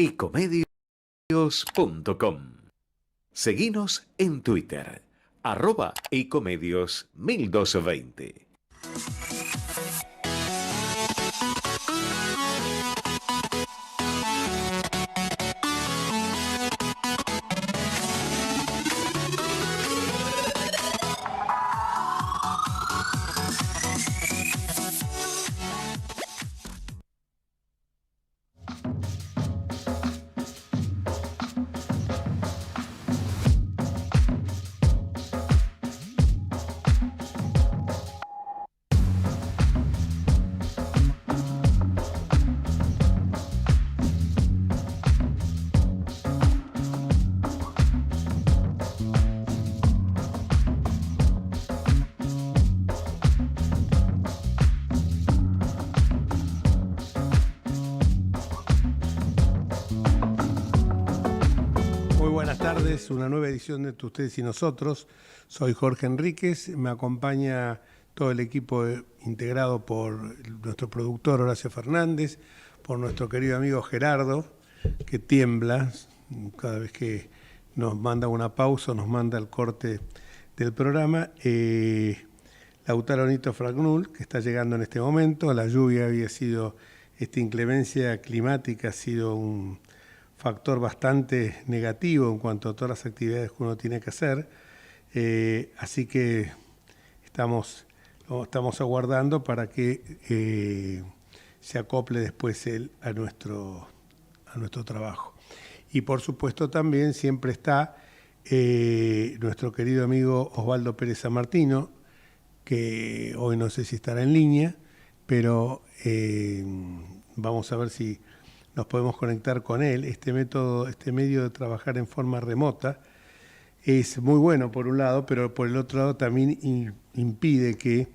ecomedios.com. Seguinos en Twitter, @ecomedios1220. Una nueva edición de Ustedes y Nosotros. Soy Jorge Enríquez, me acompaña todo el equipo integrado por nuestro productor Horacio Fernández, por nuestro querido amigo Gerardo, que tiembla cada vez que nos manda una pausa, nos manda el corte del programa. Lautaro Nito Fragnul, que está llegando en este momento. La lluvia había sido, esta inclemencia climática ha sido un factor bastante negativo en cuanto a todas las actividades que uno tiene que hacer, así que estamos aguardando para que se acople después él a nuestro trabajo. Y por supuesto también siempre está nuestro querido amigo Osvaldo Pérez San Martino, que hoy no sé si estará en línea, pero vamos a ver si nos podemos conectar con él. Este medio de trabajar en forma remota es muy bueno por un lado, pero por el otro lado también impide que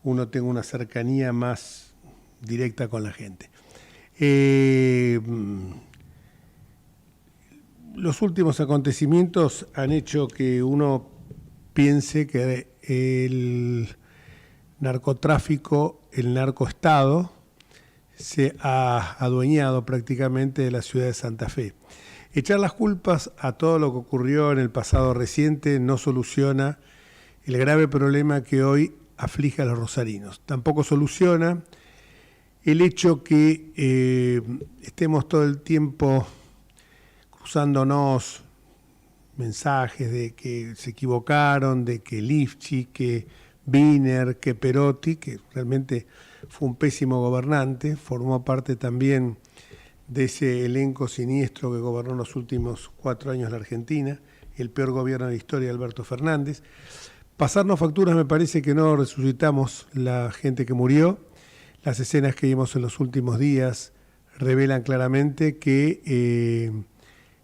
uno tenga una cercanía más directa con la gente. Los últimos acontecimientos han hecho que uno piense que el narcotráfico, el narcoestado, se ha adueñado prácticamente de la ciudad de Santa Fe. Echar las culpas a todo lo que ocurrió en el pasado reciente no soluciona el grave problema que hoy aflige a los rosarinos. Tampoco soluciona el hecho que estemos todo el tiempo cruzándonos mensajes de que se equivocaron, de que Lifchi, que Wiener, que Perotti, que realmente fue un pésimo gobernante, formó parte también de ese elenco siniestro que gobernó los últimos 4 años la Argentina, el peor gobierno de la historia de Alberto Fernández. Pasarnos facturas, me parece que no resucitamos la gente que murió. Las escenas que vimos en los últimos días revelan claramente que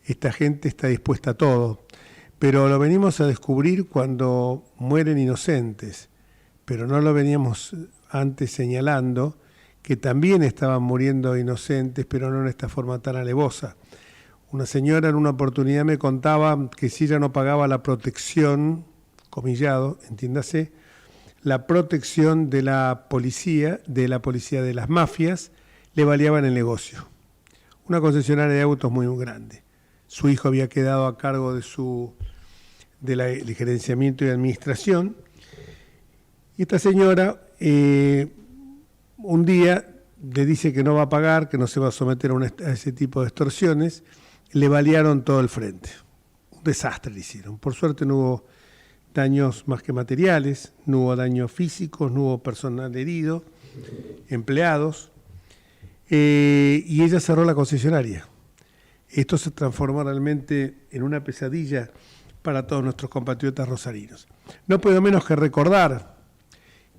esta gente está dispuesta a todo, pero lo venimos a descubrir cuando mueren inocentes, pero no lo veníamos antes señalando que también estaban muriendo inocentes, pero no en esta forma tan alevosa. Una señora en una oportunidad me contaba que si ella no pagaba la protección, comillado, entiéndase, la protección de la policía de las mafias, le baleaban el negocio. Una concesionaria de autos muy grande. Su hijo había quedado a cargo del gerenciamiento y administración. Y esta señora un día le dice que no va a pagar, que no se va a someter a ese tipo de extorsiones. Le balearon todo el frente. Un desastre le hicieron. Por suerte no hubo daños más que materiales, no hubo daños físicos, no hubo personal herido, empleados. Y ella cerró la concesionaria. Esto se transformó realmente en una pesadilla para todos nuestros compatriotas rosarinos. No puedo menos que recordar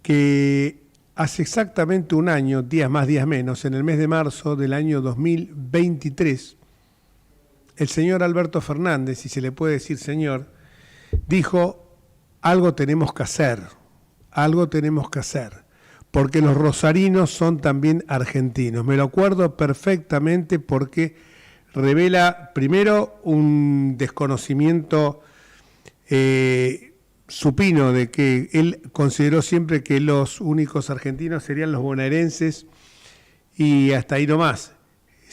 que hace exactamente un año, días más, días menos, en el mes de marzo del año 2023, el señor Alberto Fernández, si se le puede decir señor, dijo: algo tenemos que hacer, porque los rosarinos son también argentinos. Me lo acuerdo perfectamente porque revela primero un desconocimiento supino de que él consideró siempre que los únicos argentinos serían los bonaerenses y hasta ahí nomás.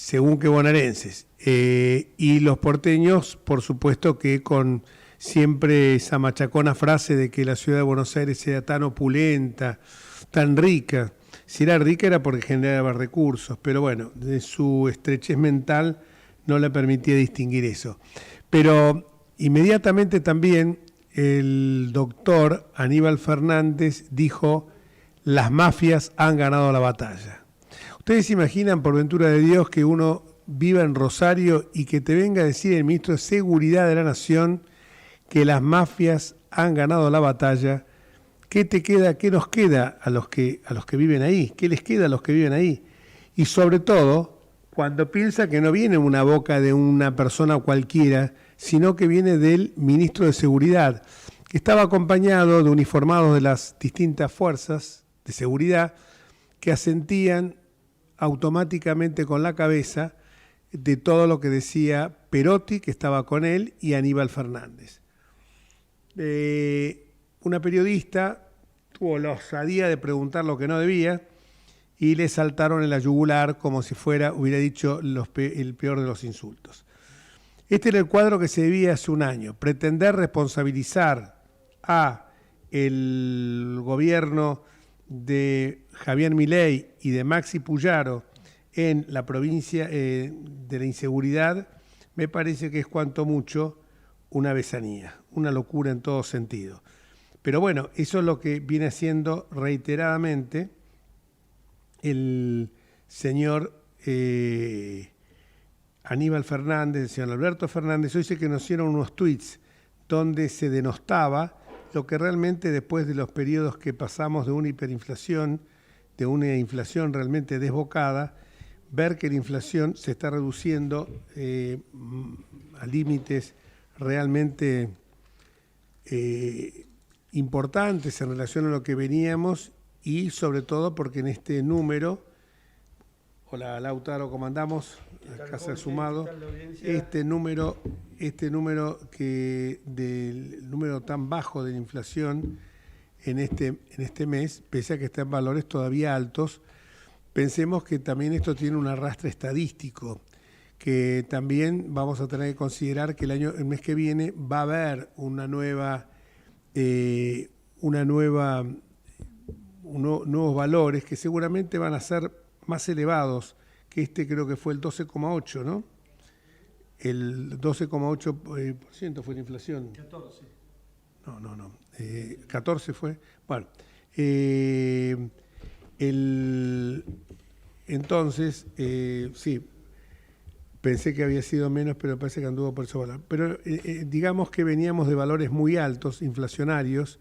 según qué bonaerenses. Y los porteños, por supuesto que con siempre esa machacona frase de que la ciudad de Buenos Aires sea tan opulenta, tan rica. Si era rica era porque generaba recursos, pero bueno, de su estrechez mental no le permitía distinguir eso. Pero inmediatamente también el doctor Aníbal Fernández dijo: las mafias han ganado la batalla. ¿Ustedes se imaginan, por ventura de Dios, que uno viva en Rosario y que te venga a decir el ministro de Seguridad de la Nación que las mafias han ganado la batalla? ¿Qué te queda, qué nos queda a los que viven ahí? ¿Qué les queda a los que viven ahí? Y sobre todo, cuando piensa que no viene una boca de una persona cualquiera, sino que viene del ministro de Seguridad, que estaba acompañado de uniformados de las distintas fuerzas de seguridad que asentían automáticamente con la cabeza de todo lo que decía Perotti, que estaba con él, y Aníbal Fernández. Una periodista tuvo la osadía de preguntar lo que no debía y le saltaron en la yugular como si hubiera dicho el peor de los insultos. Este era el cuadro que se vivía hace un año: pretender responsabilizar a el gobierno de Javier Milei y de Maxi Puyaro en la provincia de la inseguridad, me parece que es cuanto mucho una besanía, una locura en todo sentido. Pero bueno, eso es lo que viene haciendo reiteradamente el señor Aníbal Fernández, el señor Alberto Fernández. Hoy sé que nos hicieron unos tweets donde se denostaba lo que realmente, después de los periodos que pasamos de una hiperinflación, de una inflación realmente desbocada, ver que la inflación se está reduciendo a límites realmente importantes en relación a lo que veníamos, y sobre todo porque en este número, hola Lautaro, ¿cómo andamos? Acá se ha sumado este número del número tan bajo de la inflación en este mes, pese a que está en valores todavía altos. Pensemos que también esto tiene un arrastre estadístico, que también vamos a tener que considerar que el mes que viene va a haber nuevos valores que seguramente van a ser más elevados que creo que fue el 12,8, ¿no? El 12,8% fue la inflación. 14. No. 14 fue. Bueno, entonces, sí, pensé que había sido menos, pero parece que anduvo por ese valor. Pero digamos que veníamos de valores muy altos, inflacionarios,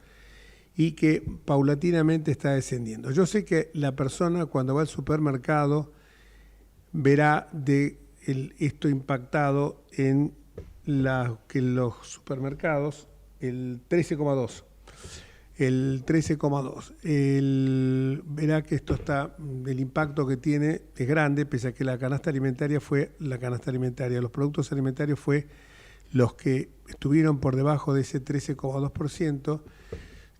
y que paulatinamente está descendiendo. Yo sé que la persona, cuando va al supermercado, verá esto impactado en que los supermercados, el 13,2. El 13,2. Verá que el impacto que tiene es grande, pese a que los productos alimentarios fue los que estuvieron por debajo de ese 13,2%.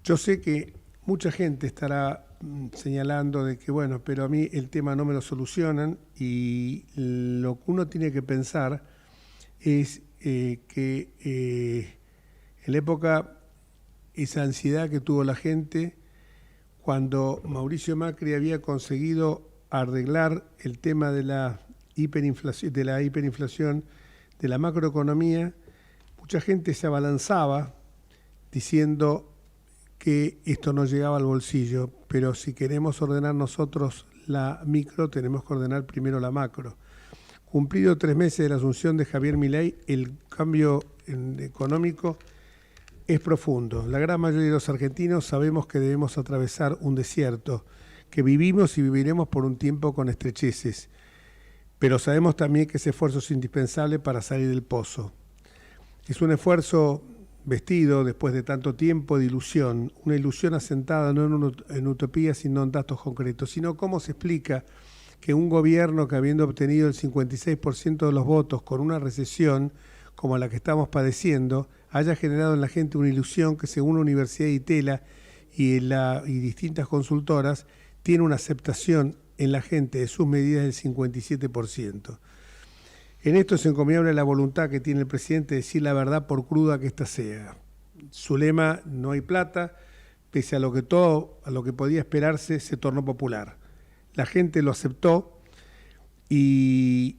Yo sé que mucha gente estará señalando de que, bueno, pero a mí el tema no me lo solucionan, y lo que uno tiene que pensar es que en la época, esa ansiedad que tuvo la gente cuando Mauricio Macri había conseguido arreglar el tema de la hiperinflación, de la macroeconomía, mucha gente se abalanzaba diciendo que esto no llegaba al bolsillo, pero si queremos ordenar nosotros la micro, tenemos que ordenar primero la macro. Cumplido 3 meses de la asunción de Javier Milei, el cambio económico es profundo. La gran mayoría de los argentinos sabemos que debemos atravesar un desierto, que vivimos y viviremos por un tiempo con estrecheces, pero sabemos también que ese esfuerzo es indispensable para salir del pozo. Es un esfuerzo vestido después de tanto tiempo de ilusión, una ilusión asentada no en utopía, sino en datos concretos, sino cómo se explica que un gobierno que, habiendo obtenido el 56% de los votos con una recesión como la que estamos padeciendo, haya generado en la gente una ilusión que, según la Universidad de Itela y distintas consultoras, tiene una aceptación en la gente de sus medidas del 57%. En esto es encomiable la voluntad que tiene el presidente de decir la verdad por cruda que ésta sea. Su lema, no hay plata, pese a lo que podía esperarse, se tornó popular. La gente lo aceptó y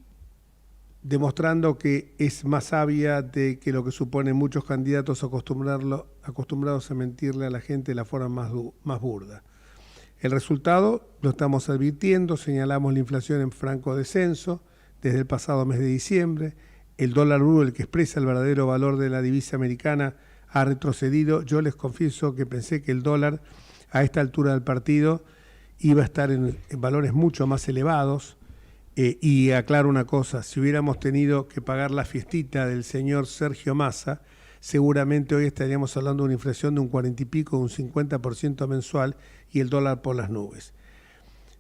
demostrando que es más sabia de que lo que suponen muchos candidatos acostumbrados a mentirle a la gente de la forma más burda. El resultado lo estamos advirtiendo, señalamos la inflación en franco descenso desde el pasado mes de diciembre, el dólar blue, el que expresa el verdadero valor de la divisa americana, ha retrocedido. Yo les confieso que pensé que el dólar a esta altura del partido iba a estar en valores mucho más elevados. Y aclaro una cosa, si hubiéramos tenido que pagar la fiestita del señor Sergio Massa, seguramente hoy estaríamos hablando de una inflación de un 40 y pico, un 50% mensual y el dólar por las nubes.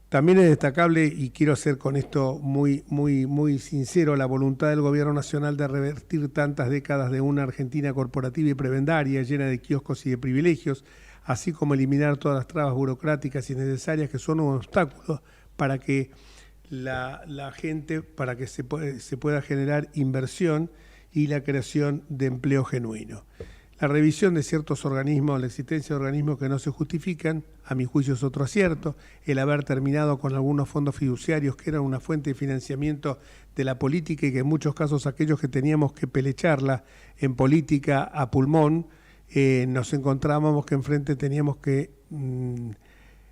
También es destacable, y quiero ser con esto muy sincero, la voluntad del gobierno nacional de revertir tantas décadas de una Argentina corporativa y prebendaria llena de kioscos y de privilegios, así como eliminar todas las trabas burocráticas innecesarias que son un obstáculo para que la gente, para que se pueda generar inversión y la creación de empleo genuino. La revisión de ciertos organismos, la existencia de organismos que no se justifican, a mi juicio es otro acierto, el haber terminado con algunos fondos fiduciarios que eran una fuente de financiamiento de la política y que en muchos casos aquellos que teníamos que pelecharla en política a pulmón, nos encontrábamos que enfrente teníamos que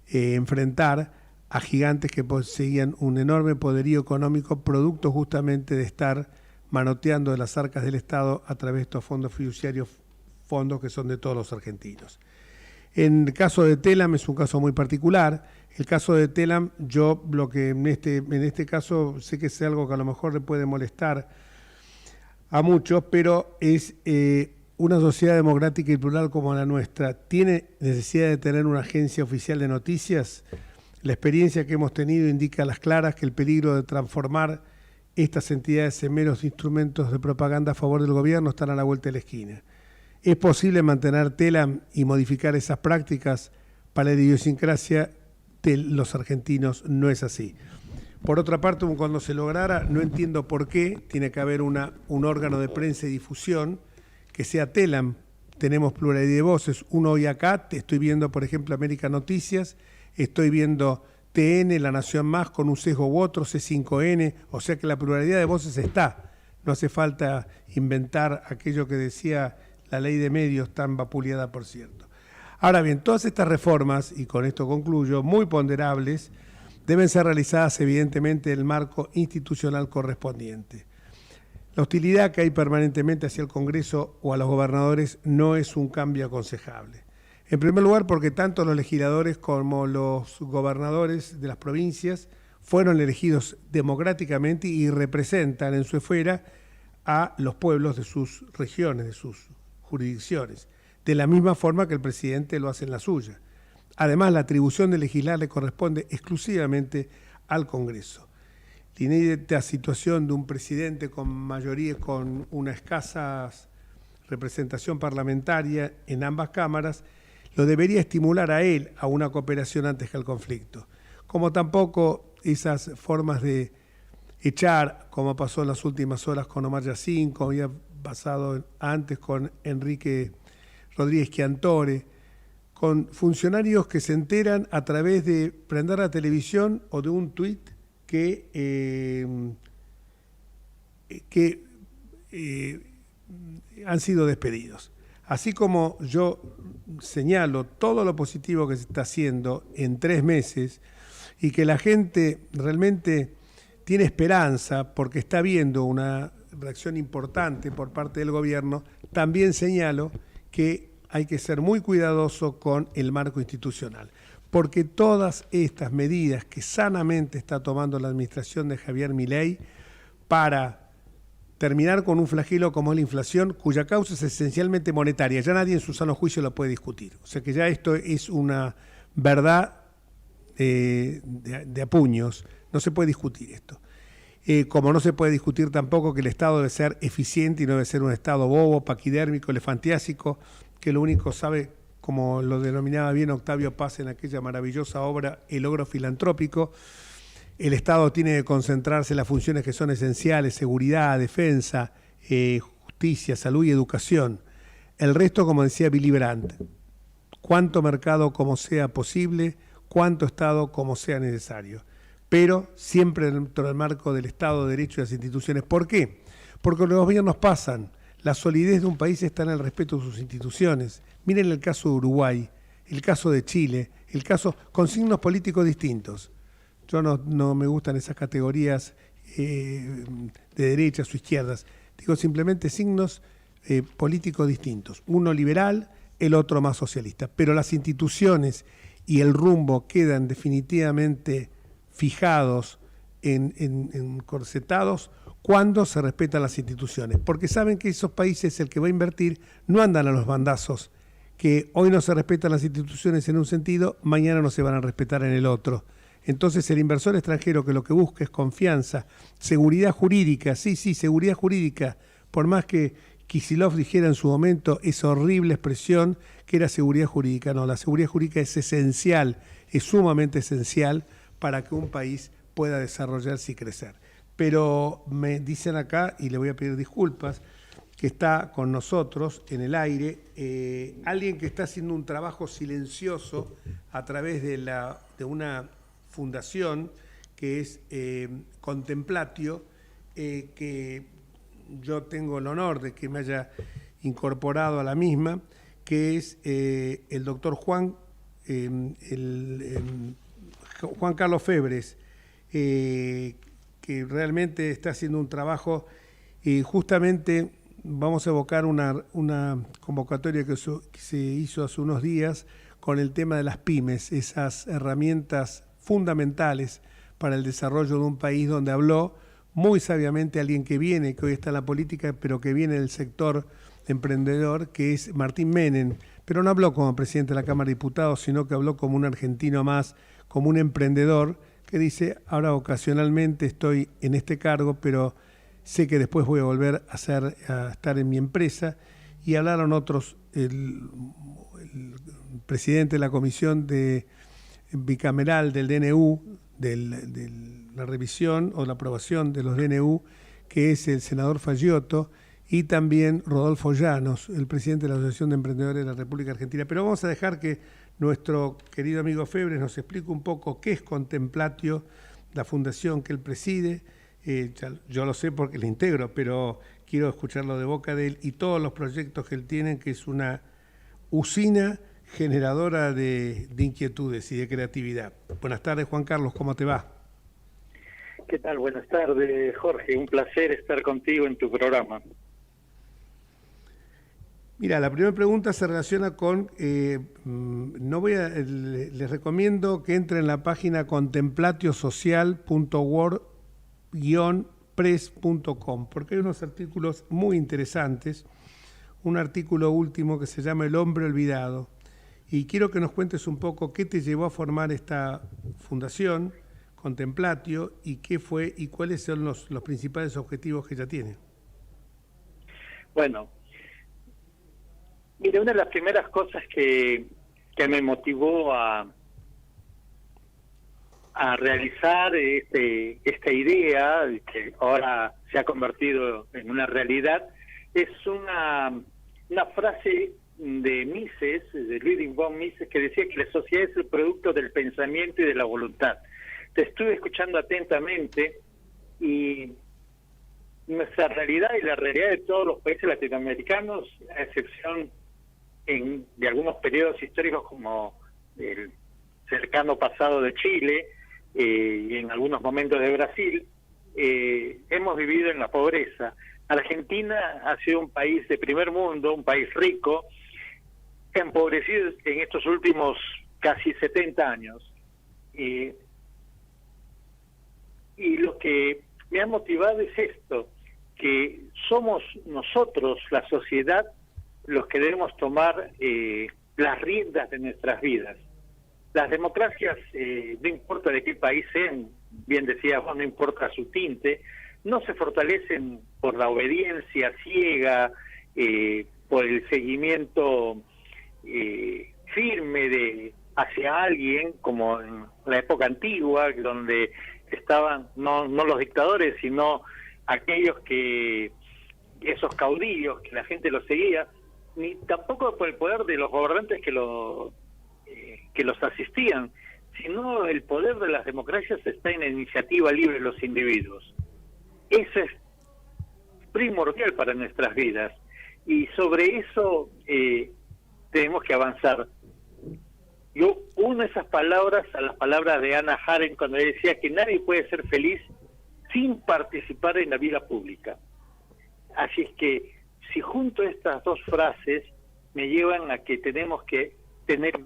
enfrentar a gigantes que poseían un enorme poderío económico, producto justamente de estar manoteando de las arcas del Estado a través de estos fondos fiduciarios, fondos que son de todos los argentinos. En el caso de Telam es un caso muy particular. El caso de Telam, yo lo que en este caso sé que es algo que a lo mejor le puede molestar a muchos, pero es una sociedad democrática y plural como la nuestra. ¿Tiene necesidad de tener una agencia oficial de noticias? La experiencia que hemos tenido indica a las claras que el peligro de transformar estas entidades en meros instrumentos de propaganda a favor del gobierno están a la vuelta de la esquina. ¿Es posible mantener Telam y modificar esas prácticas? Para la idiosincrasia de los argentinos no es así. Por otra parte, cuando se lograra, no entiendo por qué tiene que haber un órgano de prensa y difusión que sea Telam. Tenemos pluralidad de voces. Uno hoy acá, estoy viendo, por ejemplo, América Noticias, estoy viendo TN, La Nación Más, con un sesgo u otro, C5N, o sea que la pluralidad de voces está. No hace falta inventar aquello que decía la ley de medios, tan vapuleada, por cierto. Ahora bien, todas estas reformas, y con esto concluyo, muy ponderables, deben ser realizadas evidentemente en el marco institucional correspondiente. La hostilidad que hay permanentemente hacia el Congreso o a los gobernadores no es un cambio aconsejable. En primer lugar, porque tanto los legisladores como los gobernadores de las provincias fueron elegidos democráticamente y representan en su esfera a los pueblos de sus regiones, de sus jurisdicciones, de la misma forma que el presidente lo hace en la suya. Además, la atribución de legislar le corresponde exclusivamente al Congreso. La inédita situación de un presidente con mayoría, con una escasa representación parlamentaria en ambas cámaras, lo debería estimular a él a una cooperación antes que al conflicto. Como tampoco esas formas de echar, como pasó en las últimas horas con Omar Yassin, como había pasado antes con Enrique Rodríguez Chiantore, con funcionarios que se enteran a través de prender la televisión o de un tuit que han sido despedidos. Así como yo señalo todo lo positivo que se está haciendo en 3 meses y que la gente realmente tiene esperanza porque está viendo una reacción importante por parte del gobierno, también señalo que hay que ser muy cuidadoso con el marco institucional, porque todas estas medidas que sanamente está tomando la administración de Javier Milei para terminar con un flagelo como es la inflación, cuya causa es esencialmente monetaria, ya nadie en su sano juicio lo puede discutir. O sea que ya esto es una verdad de apuños, no se puede discutir esto. Como no se puede discutir tampoco que el Estado debe ser eficiente y no debe ser un Estado bobo, paquidérmico, elefantiásico, que lo único sabe, como lo denominaba bien Octavio Paz en aquella maravillosa obra El ogro filantrópico, el Estado tiene que concentrarse en las funciones que son esenciales: seguridad, defensa, justicia, salud y educación. El resto, como decía Willy Brandt, cuánto mercado como sea posible, cuánto Estado como sea necesario, pero siempre dentro del marco del Estado de Derecho y las instituciones. ¿Por qué? Porque los gobiernos pasan. La solidez de un país está en el respeto de sus instituciones. Miren el caso de Uruguay, el caso de Chile, el caso con signos políticos distintos. Yo no me gustan esas categorías de derechas o izquierdas. Digo simplemente signos políticos distintos. Uno liberal, el otro más socialista. Pero las instituciones y el rumbo quedan definitivamente fijados, encorsetados, cuando se respetan las instituciones, porque saben que esos países, el que va a invertir, no andan a los bandazos, que hoy no se respetan las instituciones en un sentido, mañana no se van a respetar en el otro. Entonces el inversor extranjero, que lo que busca es confianza, seguridad jurídica, sí, seguridad jurídica, por más que Kicillof dijera en su momento esa horrible expresión que era seguridad jurídica, no, la seguridad jurídica es esencial, es sumamente esencial para que un país pueda desarrollarse y crecer. Pero me dicen acá, y le voy a pedir disculpas, que está con nosotros en el aire alguien que está haciendo un trabajo silencioso a través de una fundación que es Contemplatio, que yo tengo el honor de que me haya incorporado a la misma, que es el doctor Juan Carlos Febres, que realmente está haciendo un trabajo, y justamente vamos a evocar una convocatoria que se hizo hace unos días con el tema de las pymes, esas herramientas fundamentales para el desarrollo de un país, donde habló muy sabiamente alguien que hoy está en la política, pero que viene del sector emprendedor, que es Martín Menem, pero no habló como presidente de la Cámara de Diputados, sino que habló como un argentino más, como un emprendedor, que dice: ahora ocasionalmente estoy en este cargo, pero sé que después voy a volver a estar en mi empresa. Y hablaron otros, el presidente de la comisión bicameral del DNU, de la revisión o la aprobación de los DNU, que es el senador Fagiotto, y también Rodolfo Llanos, el presidente de la Asociación de Emprendedores de la República Argentina. Pero vamos a dejar que nuestro querido amigo Febres nos explique un poco qué es Contemplatio, la fundación que él preside. Yo lo sé porque le integro, pero quiero escucharlo de boca de él, y todos los proyectos que él tiene, que es una usina generadora de inquietudes y de creatividad. Buenas tardes, Juan Carlos, ¿cómo te va? ¿Qué tal? Buenas tardes, Jorge. Un placer estar contigo en tu programa. Mira, la primera pregunta se relaciona con, les recomiendo que entren en la página contemplatiosocial.word-press.com, porque hay unos artículos muy interesantes, un artículo último que se llama El hombre olvidado, y quiero que nos cuentes un poco qué te llevó a formar esta fundación, Contemplatio, y qué fue y cuáles son los principales objetivos que ella tiene. Bueno, mire, una de las primeras cosas que me motivó a realizar esta idea, que ahora se ha convertido en una realidad, es una frase de Mises, de Ludwig von Mises, que decía que la sociedad es el producto del pensamiento y de la voluntad. Te estuve escuchando atentamente, y nuestra realidad y la realidad de todos los países latinoamericanos, a excepción de algunos periodos históricos como el cercano pasado de Chile y en algunos momentos de Brasil, hemos vivido en la pobreza. Argentina ha sido un país de primer mundo, un país rico, empobrecido en estos últimos casi 70 años. Y lo que me ha motivado es esto, que somos nosotros, la sociedad, los que debemos tomar las riendas de nuestras vidas. Las democracias, no importa de qué país sean, bien decías vos, no importa su tinte, no se fortalecen por la obediencia ciega, por el seguimiento firme hacia alguien, como en la época antigua, donde estaban, no los dictadores, sino aquellos esos caudillos que la gente los seguía, ni tampoco por el poder de los gobernantes que los asistían, sino el poder de las democracias está en la iniciativa libre de los individuos. Eso es primordial para nuestras vidas, y sobre eso tenemos que avanzar. Yo uno esas palabras a las palabras de Hannah Arendt cuando ella decía que nadie puede ser feliz sin participar en la vida pública. Así es que si junto estas dos frases me llevan a que tenemos que tener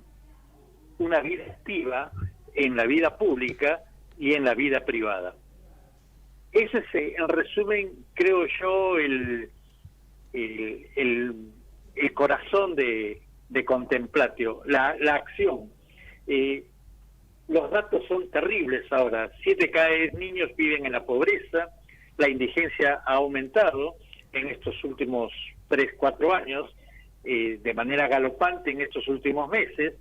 una vida activa en la vida pública y en la vida privada. Ese es, en resumen, creo yo, el corazón de Contemplatio, la acción. Los datos son terribles ahora. 7 de cada 10 niños viven en la pobreza, la indigencia ha aumentado en estos últimos 3-4 años, de manera galopante en estos últimos meses,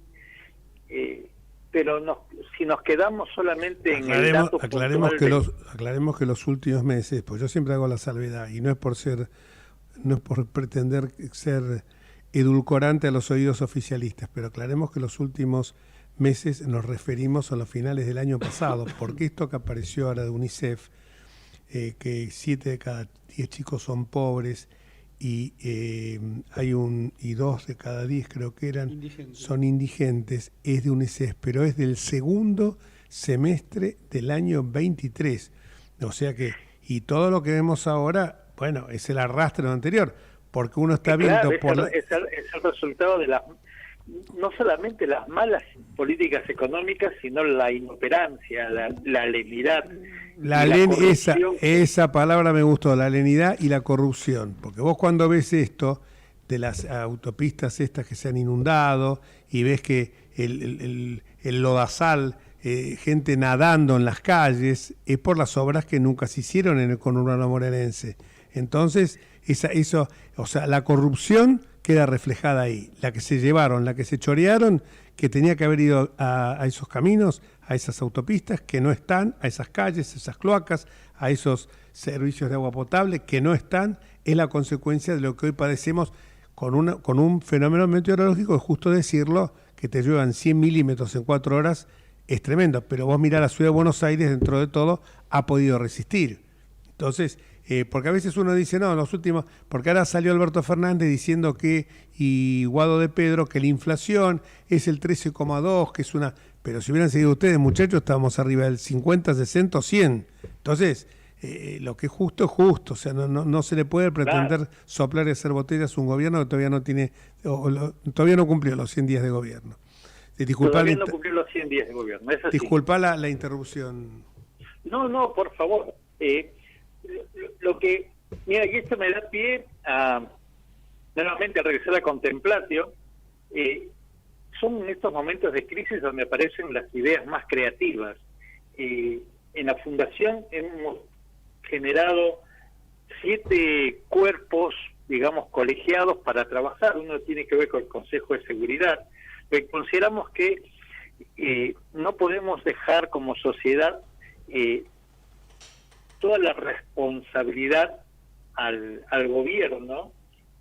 pero si nos quedamos solamente en el dato aclaremos que los últimos meses, pues yo siempre hago la salvedad, y no es por pretender ser edulcorante a los oídos oficialistas, pero aclaremos que los últimos meses nos referimos a los finales del año pasado, porque esto que apareció ahora de UNICEF, que 7 de cada 10 chicos son pobres y y 2 de cada 10 creo que son indigentes, es de UNICEF, pero es del segundo semestre del año 23. O sea que, y todo lo que vemos ahora, bueno, es el arrastre de lo anterior, porque uno está viendo... Claro, es el resultado de no solamente las malas políticas económicas, sino la inoperancia, la lenidad. Esa palabra me gustó, la lenidad y la corrupción, porque vos cuando ves esto de las autopistas estas que se han inundado y ves que el lodazal, gente nadando en las calles, es por las obras que nunca se hicieron en el conurbano morelense. Entonces, la corrupción queda reflejada ahí. La que se llevaron, la que se chorearon, que tenía que haber ido a esos caminos, a esas autopistas, que no están, a esas calles, esas cloacas, a esos servicios de agua potable, que no están, es la consecuencia de lo que hoy padecemos con un fenómeno meteorológico, es justo decirlo, que te lluevan 100 milímetros en 4 horas, es tremendo, pero vos mirá la ciudad de Buenos Aires, dentro de todo, ha podido resistir. Entonces, porque a veces uno dice, no, los últimos, porque ahora salió Alberto Fernández diciendo y Guado de Pedro, que la inflación es el 13,2, que es una... Pero si hubieran seguido ustedes, muchachos, estábamos arriba del 50, 60 o 100. Entonces, lo que es justo, o sea, no se le puede pretender soplar y hacer botellas a un gobierno que todavía no tiene, todavía no cumplió los 100 días de gobierno. Todavía no cumplió los 100 días de gobierno, es así. Disculpa la interrupción. No, por favor. Lo que, mira, y esto me da pie a nuevamente a regresar a Contemplatio. Son en estos momentos de crisis donde aparecen las ideas más creativas. En la Fundación hemos generado 7 cuerpos, digamos, colegiados para trabajar. Uno tiene que ver con el Consejo de Seguridad. Pero consideramos que no podemos dejar como sociedad toda la responsabilidad al gobierno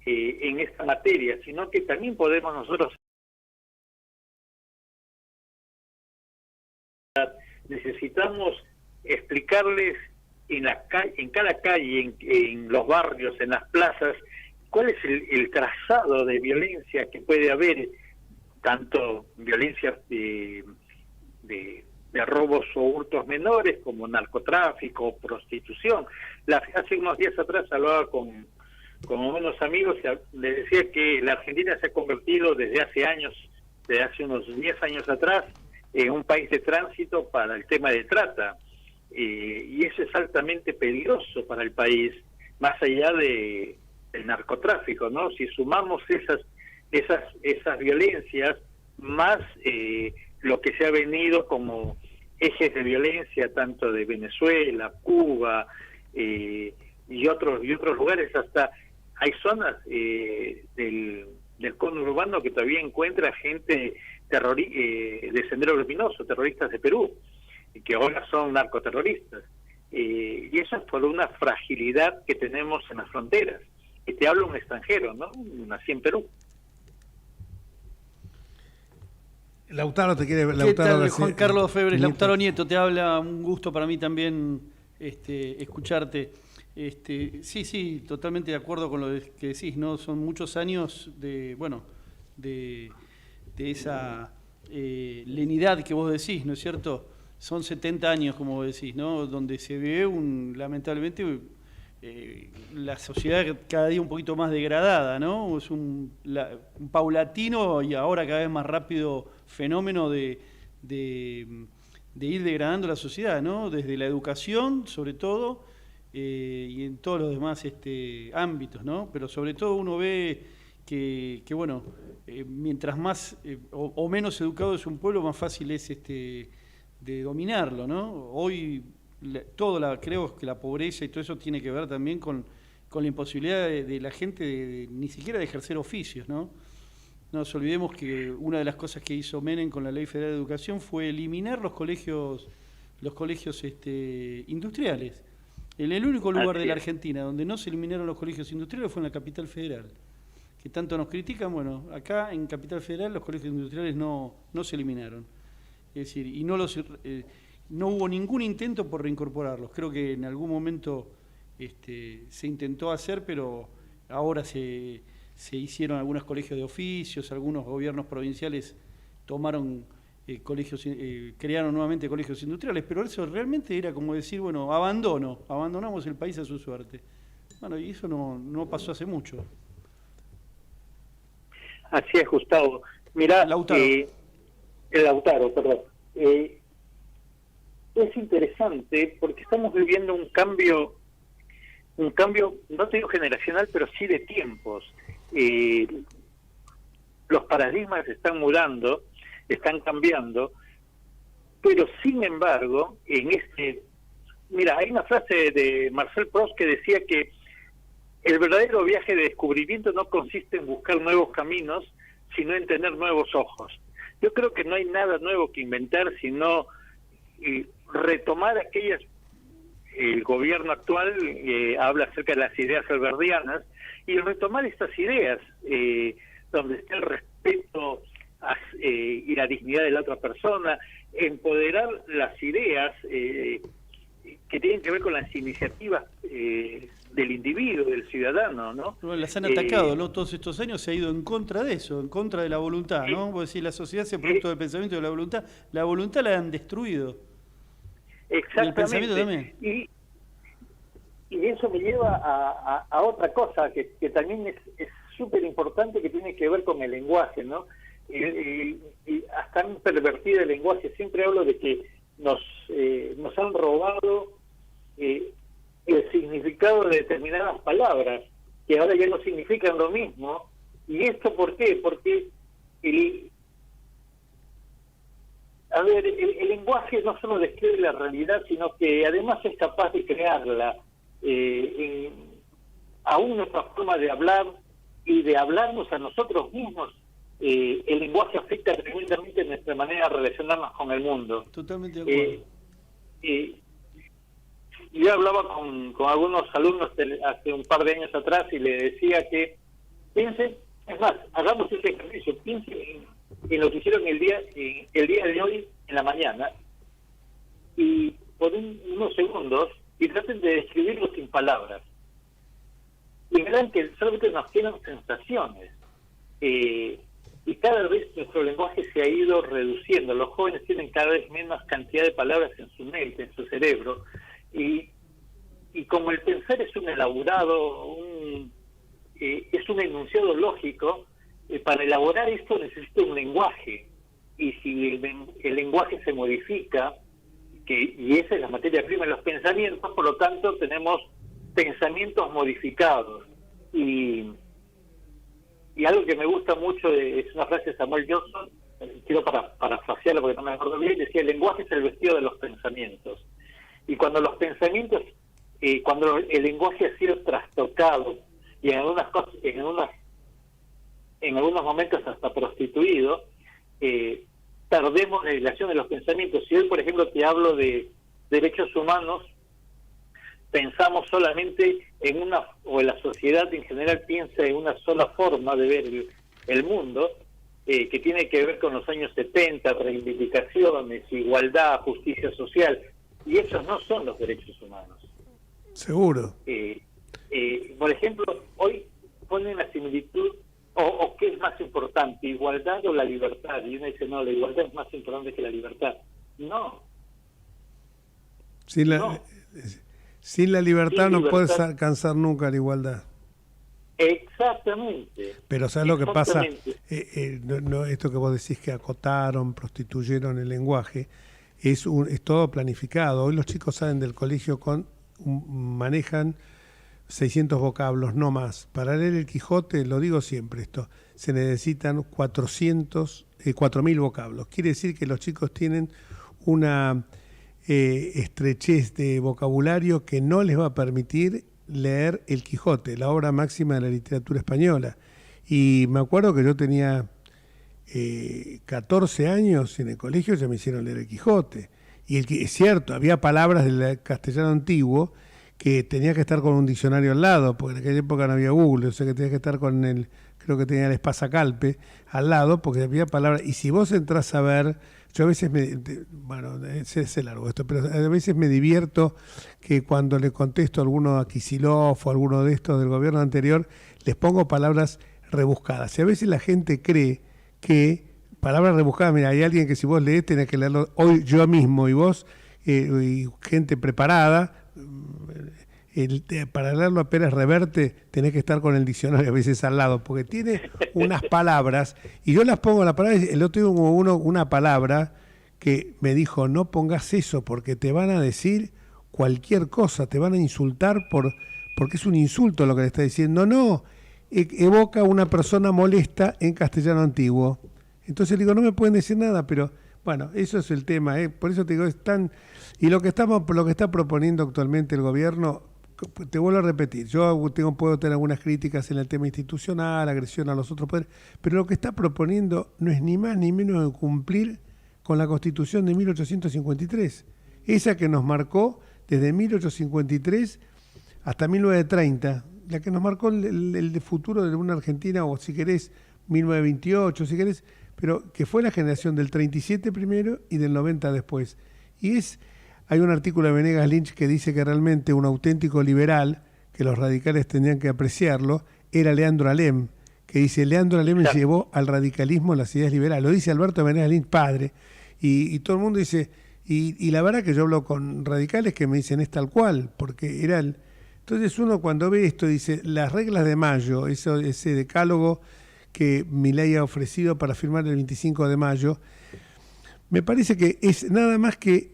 en esta materia, sino que también podemos nosotros. Necesitamos explicarles en cada calle, en los barrios, en las plazas, cuál es el trazado de violencia que puede haber, tanto violencia de robos o hurtos menores, como narcotráfico, prostitución. Hace unos días atrás hablaba con unos amigos y les decía que la Argentina se ha convertido desde hace unos 10 años atrás, en un país de tránsito para el tema de trata. Y eso es altamente peligroso para el país, más allá del narcotráfico, ¿no? Si sumamos esas violencias, más lo que se ha venido como ejes de violencia, tanto de Venezuela, Cuba y otros lugares, hasta hay zonas del conurbano que todavía encuentra gente de Sendero Luminoso, terroristas de Perú. que ahora son narcoterroristas. Y eso es por una fragilidad que tenemos en las fronteras. Y te habla un extranjero, ¿no? Nací en Perú. Lautaro te quiere... ¿Qué Lautaro tal, Juan Carlos Febres? Nieto. Lautaro Nieto te habla, un gusto para mí también escucharte. Sí, totalmente de acuerdo con lo que decís, ¿no? Son muchos años de esa lenidad que vos decís, ¿no es cierto? Son 70 años, como vos decís, ¿no? Donde se ve lamentablemente la sociedad cada día un poquito más degradada, ¿no? Es un paulatino y ahora cada vez más rápido fenómeno de ir degradando la sociedad, ¿no? Desde la educación, sobre todo, y en todos los demás ámbitos, ¿no? Pero sobre todo uno ve que mientras más o menos educado es un pueblo, más fácil es de dominarlo, ¿no? Hoy creo que la pobreza y todo eso tiene que ver también con la imposibilidad de la gente ni siquiera de ejercer oficios, ¿no? No nos olvidemos que una de las cosas que hizo Menem con la Ley Federal de Educación fue eliminar los colegios industriales. En el único lugar de la Argentina donde no se eliminaron los colegios industriales fue en la Capital Federal. Que tanto nos critican, bueno, acá en Capital Federal los colegios industriales no se eliminaron. Es decir, y no hubo ningún intento por reincorporarlos. Creo que en algún momento se intentó hacer, pero ahora se hicieron algunos colegios de oficios, algunos gobiernos provinciales tomaron crearon nuevamente colegios industriales, pero eso realmente era como decir, bueno, abandonamos el país a su suerte. Bueno, y eso no pasó hace mucho. Así es, Gustavo. Mirá, Lautaro. Lautaro, perdón. Es interesante porque estamos viviendo un cambio, no te digo generacional, pero sí de tiempos. Los paradigmas están mudando, están cambiando, pero sin embargo, mira, hay una frase de Marcel Proust que decía que el verdadero viaje de descubrimiento no consiste en buscar nuevos caminos, sino en tener nuevos ojos. Yo creo que no hay nada nuevo que inventar, sino retomar aquellas... El gobierno actual habla acerca de las ideas alberdianas, y retomar estas ideas, donde está el respeto y la dignidad de la otra persona, empoderar las ideas que tienen que ver con las iniciativas del individuo, del ciudadano, ¿no? Bueno, las han atacado, ¿no? Todos estos años se ha ido en contra de eso, en contra de la voluntad, ¿no? Vos decís, la sociedad es producto del pensamiento de la voluntad la han destruido. Exactamente. El pensamiento también. Y eso me lleva a otra cosa que también es súper importante, que tiene que ver con el lenguaje, ¿no? Y hasta han pervertido el lenguaje. Siempre hablo de que nos han robado el significado de determinadas palabras, que ahora ya no significan lo mismo. ¿Y esto por qué? Porque el lenguaje no solo describe la realidad, sino que además es capaz de crearla. Aún nuestra forma de hablar y de hablarnos a nosotros mismos, el lenguaje afecta tremendamente nuestra manera de relacionarnos con el mundo. Totalmente de acuerdo. Yo hablaba con algunos alumnos hace un par de años atrás y le decía que piensen, es más, hagamos este ejercicio, piensen en lo que hicieron el día de hoy en la mañana, y por unos segundos y traten de describirlo sin palabras, y verán que solamente nos quedan sensaciones, y cada vez nuestro lenguaje se ha ido reduciendo. Los jóvenes tienen cada vez menos cantidad de palabras en su mente, en su cerebro, y como el pensar es un elaborado, es un enunciado lógico, para elaborar esto necesita un lenguaje, y si el lenguaje se modifica, y esa es la materia prima de los pensamientos, por lo tanto tenemos pensamientos modificados. Y algo que me gusta mucho es una frase de Samuel Johnson, quiero parafrasearlo porque no me acuerdo bien, decía: el lenguaje es el vestido de los pensamientos. Y cuando los pensamientos, cuando el lenguaje ha sido trastocado y en algunos momentos hasta prostituido, perdemos la hilación de los pensamientos. Si hoy, por ejemplo, te hablo de derechos humanos, pensamos solamente en una, o la sociedad en general piensa en una sola forma de ver el mundo, que tiene que ver con los años 70, reivindicaciones, igualdad, justicia social, y esos no son los derechos humanos. Seguro. Por ejemplo, hoy ponen la similitud, o qué es más importante, igualdad o la libertad, y uno dice, no, la igualdad es más importante que la libertad. No. Sin la libertad Sin no libertad puedes alcanzar nunca la igualdad. Exactamente. Pero ¿sabes lo que pasa? Exactamente. Esto que vos decís que acotaron, prostituyeron el lenguaje, es todo planificado. Hoy los chicos salen del colegio manejan 600 vocablos, no más. Para leer el Quijote, lo digo siempre esto, se necesitan 4.000 vocablos. Quiere decir que los chicos tienen una estrechez de vocabulario que no les va a permitir leer el Quijote, la obra máxima de la literatura española. Y me acuerdo que yo tenía 14 años en el colegio, ya me hicieron leer el Quijote. Y es cierto, había palabras del castellano antiguo que tenía que estar con un diccionario al lado, porque en aquella época no había Google, o sea que tenía que estar con creo que tenía el espasacalpe al lado, porque había palabras. Y si vos entras a ver, yo a veces es largo esto, pero a veces me divierto que cuando le contesto a alguno a Kicillof o a alguno de estos del gobierno anterior, les pongo palabras rebuscadas. Y a veces la gente cree que palabras rebuscadas, mira, hay alguien que si vos lees tenés que leerlo hoy yo mismo, y vos, y gente preparada, para leerlo apenas reverte, tenés que estar con el diccionario a veces al lado, porque tiene unas palabras, y yo las pongo la palabra, el otro día hubo una palabra que me dijo, no pongas eso, porque te van a decir cualquier cosa, te van a insultar porque es un insulto lo que le está diciendo. No, evoca una persona molesta en castellano antiguo. Entonces le digo, no me pueden decir nada, pero bueno, eso es el tema, por eso te digo, es tan... Y lo que está proponiendo actualmente el gobierno, te vuelvo a repetir, yo puedo tener algunas críticas en el tema institucional, agresión a los otros poderes, pero lo que está proponiendo no es ni más ni menos que cumplir con la Constitución de 1853, esa que nos marcó desde 1853 hasta 1930, la que nos marcó el futuro de una Argentina, o si querés, 1928, si querés, pero que fue la generación del 37 primero y del 90 después. Y hay un artículo de Venegas Lynch que dice que realmente un auténtico liberal, que los radicales tenían que apreciarlo, era Leandro Alem, que dice, Leandro Alem llevó al radicalismo las ideas liberales. Lo dice Alberto Venegas Lynch, padre. Y todo el mundo dice, y la verdad que yo hablo con radicales que me dicen es tal cual, porque era el... Entonces uno cuando ve esto dice, las reglas de mayo, ese decálogo que Milei ha ofrecido para firmar el 25 de mayo, me parece que es nada más que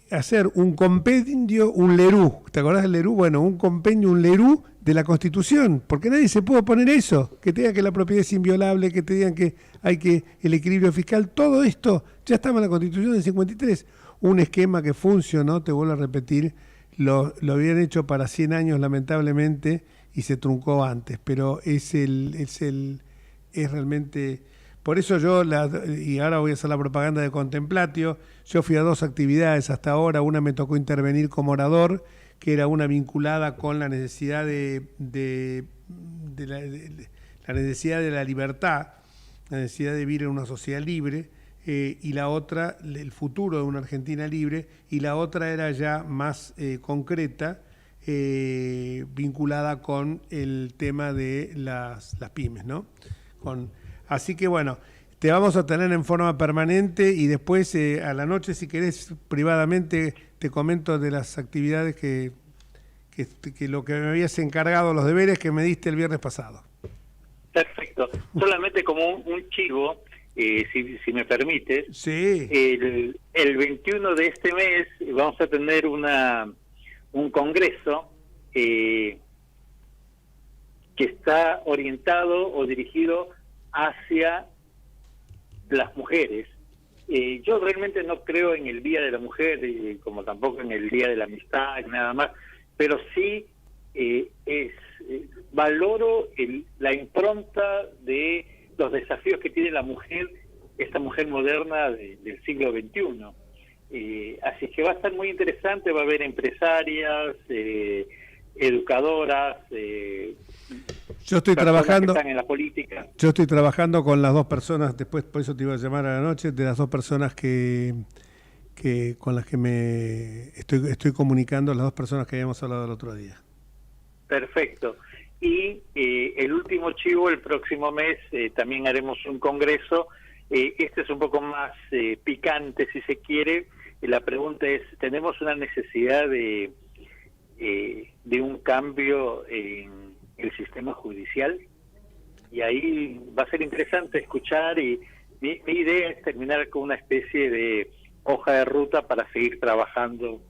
hacer un compendio, un lerú. ¿Te acordás del lerú? Bueno, un compendio, un lerú de la Constitución, porque nadie se puede oponer eso, que te digan que la propiedad es inviolable, que te digan que hay que el equilibrio fiscal, todo esto ya estaba en la Constitución del 53. Un esquema que funcionó, te vuelvo a repetir, lo habían hecho para 100 años lamentablemente y se truncó antes, pero es realmente... Por eso y ahora voy a hacer la propaganda de Contemplatio, yo fui a 2 actividades hasta ahora, una me tocó intervenir como orador, que era una vinculada con la necesidad la necesidad de la libertad, la necesidad de vivir en una sociedad libre, y la otra, el futuro de una Argentina libre, y la otra era ya más concreta, vinculada con el tema de las pymes, ¿no? Así que bueno, te vamos a tener en forma permanente y después a la noche, si querés, privadamente te comento de las actividades que lo que me habías encargado, los deberes que me diste el viernes pasado. Perfecto. Solamente como un chivo, si me permites. Sí. El 21 de este mes vamos a tener un congreso que está orientado o dirigido hacia las mujeres. Yo realmente no creo en el Día de la Mujer, como tampoco en el Día de la Amistad, nada más, pero sí valoro la impronta de los desafíos que tiene la mujer esta mujer moderna del siglo XXI. Así que va a estar muy interesante, va a haber empresarias, educadoras, yo estoy trabajando que están en la política. Yo estoy trabajando con las dos personas, después por eso te iba a llamar a la noche, de las dos personas que con las que me estoy comunicando, las dos personas que habíamos hablado el otro día. Perfecto. Y el último chivo, el próximo mes también haremos un congreso. Este es un poco más picante, si se quiere. La pregunta es, ¿tenemos una necesidad de un cambio en el sistema judicial? Y ahí va a ser interesante escuchar, y mi idea es terminar con una especie de hoja de ruta para seguir trabajando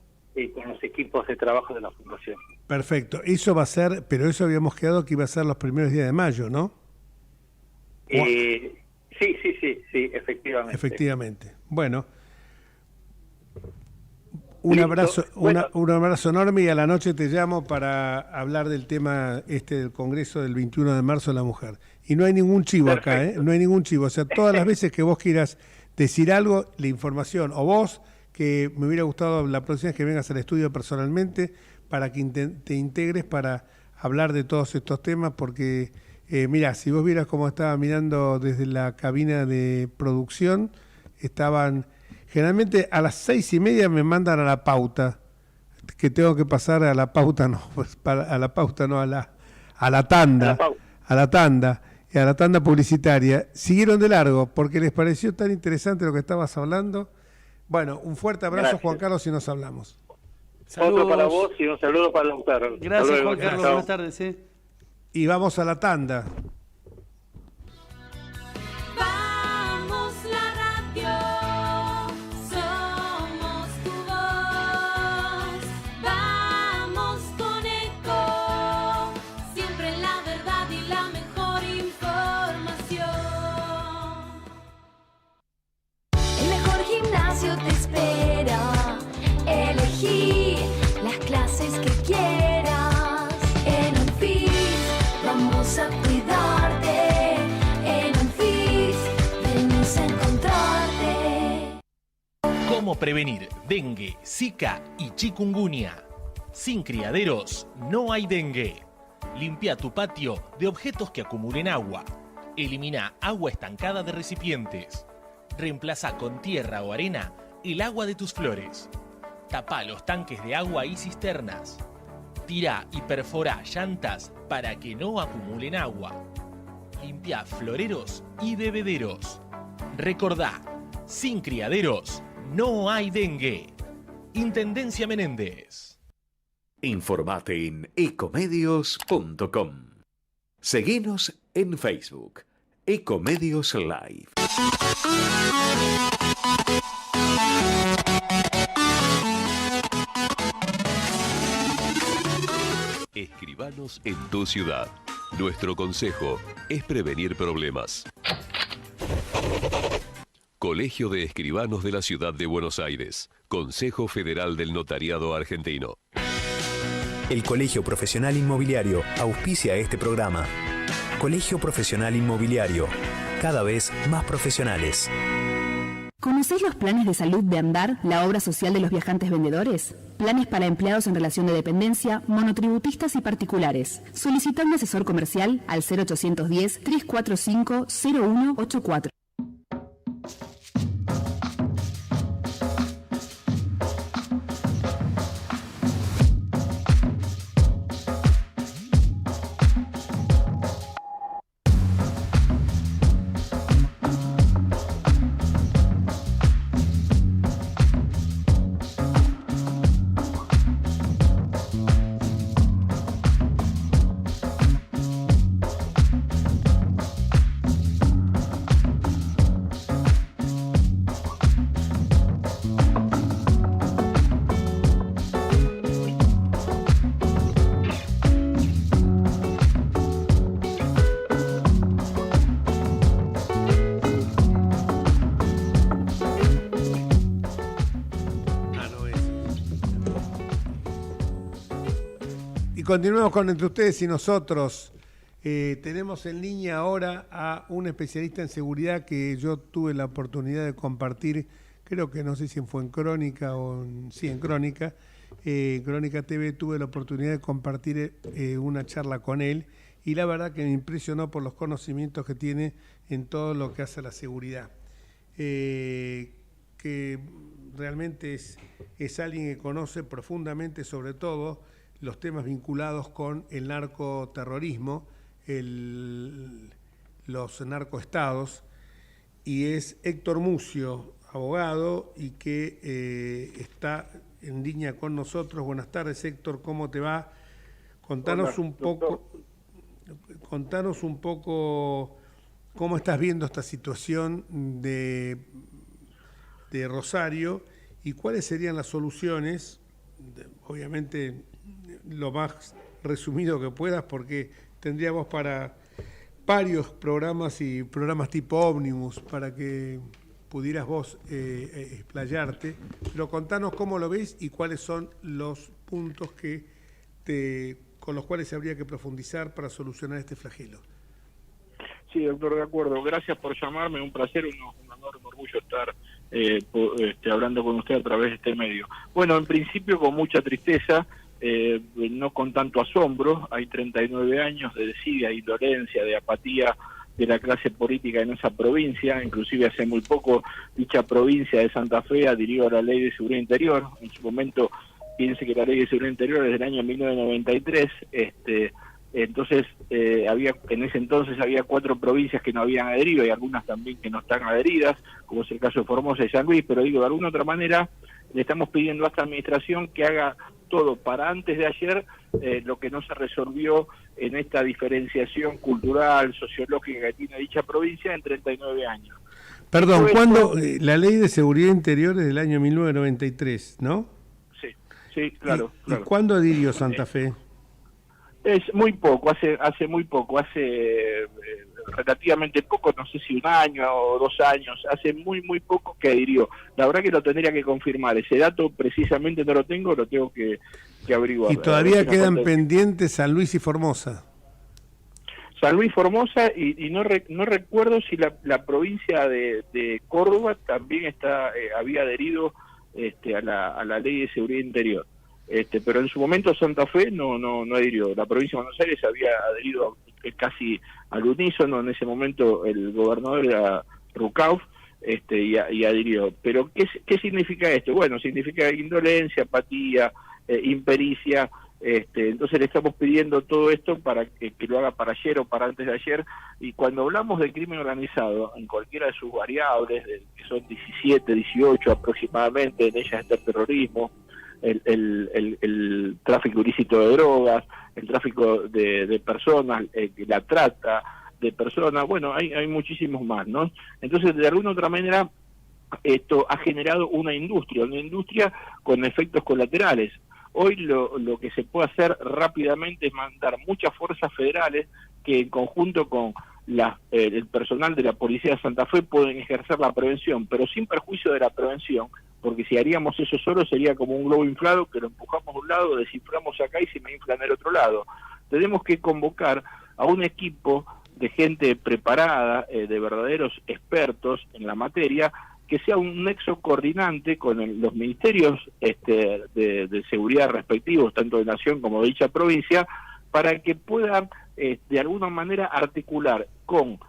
con los equipos de trabajo de la Fundación. Perfecto, eso va a ser, pero eso habíamos quedado que iba a ser los primeros días de mayo, ¿no? Sí, efectivamente. Efectivamente. Bueno, un abrazo, un abrazo enorme, y a la noche te llamo para hablar del tema del Congreso del 21 de marzo de la mujer. Y no hay ningún chivo acá, no hay ningún chivo. O sea, todas las veces que vos quieras decir algo, la información, o vos, que me hubiera gustado la próxima vez que vengas al estudio personalmente, para que te integres para hablar de todos estos temas, porque mirá, si vos vieras cómo estaba mirando desde la cabina de producción, estaban, generalmente a las 6:30 me mandan a la pauta, que tengo que pasar a la pauta, no, pues a la pauta no, a la tanda, y a la tanda publicitaria. Siguieron de largo, porque les pareció tan interesante lo que estabas hablando. Bueno, un fuerte abrazo. Gracias. Juan Carlos, y nos hablamos. Saludos. Otro para vos y un saludo para Lautaro. Gracias, Juan Carlos. Buenas tardes. Y vamos a la tanda. Vamos la radio, somos tu voz. Vamos con Eco, siempre la verdad y la mejor información. El mejor gimnasio te espera. Elegí las clases que quieras. En Unfit vamos a cuidarte. En Unfit venimos a encontrarte. ¿Cómo prevenir dengue, zika y chikungunya? Sin criaderos no hay dengue. Limpia tu patio de objetos que acumulen agua. Elimina agua estancada de recipientes. Reemplaza con tierra o arena el agua de tus flores. Tapa los tanques de agua y cisternas. Tira y perfora llantas para que no acumulen agua. Limpia floreros y bebederos. Recordá, sin criaderos no hay dengue. Intendencia Menéndez. Informate en ecomedios.com. Seguinos en Facebook, Ecomedios Live. Escribanos en tu ciudad. Nuestro consejo es prevenir problemas. Colegio de Escribanos de la Ciudad de Buenos Aires. Consejo Federal del Notariado Argentino. El Colegio Profesional Inmobiliario auspicia este programa. Colegio Profesional Inmobiliario, cada vez más profesionales. ¿Conocéis los planes de salud de Andar, la obra social de los viajantes vendedores? Planes para empleados en relación de dependencia, monotributistas y particulares. Solicita un asesor comercial al 0810-345-0184. Continuamos con Entre Ustedes y Nosotros. Tenemos en línea ahora a un especialista en seguridad que yo tuve la oportunidad de compartir, creo que no sé si fue en Crónica o en Crónica. En Crónica TV tuve la oportunidad de compartir una charla con él y la verdad que me impresionó por los conocimientos que tiene en todo lo que hace a la seguridad. Que realmente es alguien que conoce profundamente sobre todo los temas vinculados con el narcoterrorismo, los narcoestados, y es Héctor Mucio, abogado, y que está en línea con nosotros. Buenas tardes, Héctor, ¿cómo te va? Contanos un poco cómo estás viendo esta situación de Rosario y cuáles serían las soluciones, obviamente lo más resumido que puedas, porque tendríamos para varios programas y programas tipo ómnibus para que pudieras vos explayarte, pero contanos cómo lo ves y cuáles son los puntos con los cuales habría que profundizar para solucionar este flagelo. Sí, doctor, de acuerdo. Gracias por llamarme, un placer, un honor, un orgullo estar hablando con usted a través de este medio. Bueno, en principio con mucha tristeza, no con tanto asombro. Hay 39 años de desidia, de indolencia, de apatía de la clase política en esa provincia. Inclusive hace muy poco dicha provincia de Santa Fe adhirió a la Ley de Seguridad Interior. En su momento, piense que la Ley de Seguridad Interior es del año 1993, entonces en ese entonces había 4 provincias que no habían adherido y algunas también que no están adheridas, como es el caso de Formosa y San Luis, pero digo, de alguna otra manera le estamos pidiendo a esta administración que haga todo para antes de ayer lo que no se resolvió en esta diferenciación cultural, sociológica que tiene dicha provincia en 39 años. Perdón, ¿cuándo? La Ley de Seguridad Interior es del año 1993, ¿no? Sí, claro. ¿Y cuándo adhirió Santa Fe? Es muy poco, hace muy poco, relativamente poco, no sé si 1 año o 2 años, hace muy poco que adhirió. La verdad que lo tendría que confirmar, ese dato precisamente no lo tengo que averiguar. ¿Y todavía quedan pendientes San Luis y Formosa? San Luis, Formosa, y no recuerdo si la provincia de Córdoba también había adherido a la Ley de Seguridad Interior. Pero en su momento Santa Fe no adhirió. La provincia de Buenos Aires había adherido casi al unísono. En ese momento el gobernador era Rucauf, y adhirió. Pero ¿qué significa esto? Bueno, significa indolencia, apatía, impericia. Entonces le estamos pidiendo todo esto para que lo haga para ayer o para antes de ayer. Y cuando hablamos de crimen organizado, en cualquiera de sus variables, que son 17, 18 aproximadamente, en ellas está el terrorismo, el tráfico ilícito de drogas, el tráfico de personas, la trata de personas, bueno, hay muchísimos más, ¿no? Entonces, de alguna otra manera, esto ha generado una industria con efectos colaterales. Hoy lo que se puede hacer rápidamente es mandar muchas fuerzas federales que en conjunto con el personal de la Policía de Santa Fe pueden ejercer la prevención, pero sin perjuicio de la prevención, porque si haríamos eso solo sería como un globo inflado que lo empujamos a un lado, desinflamos acá y se me infla en el otro lado. Tenemos que convocar a un equipo de gente preparada, de verdaderos expertos en la materia, que sea un nexo coordinante con los ministerios de seguridad respectivos, tanto de Nación como de dicha provincia, para que puedan de alguna manera articular con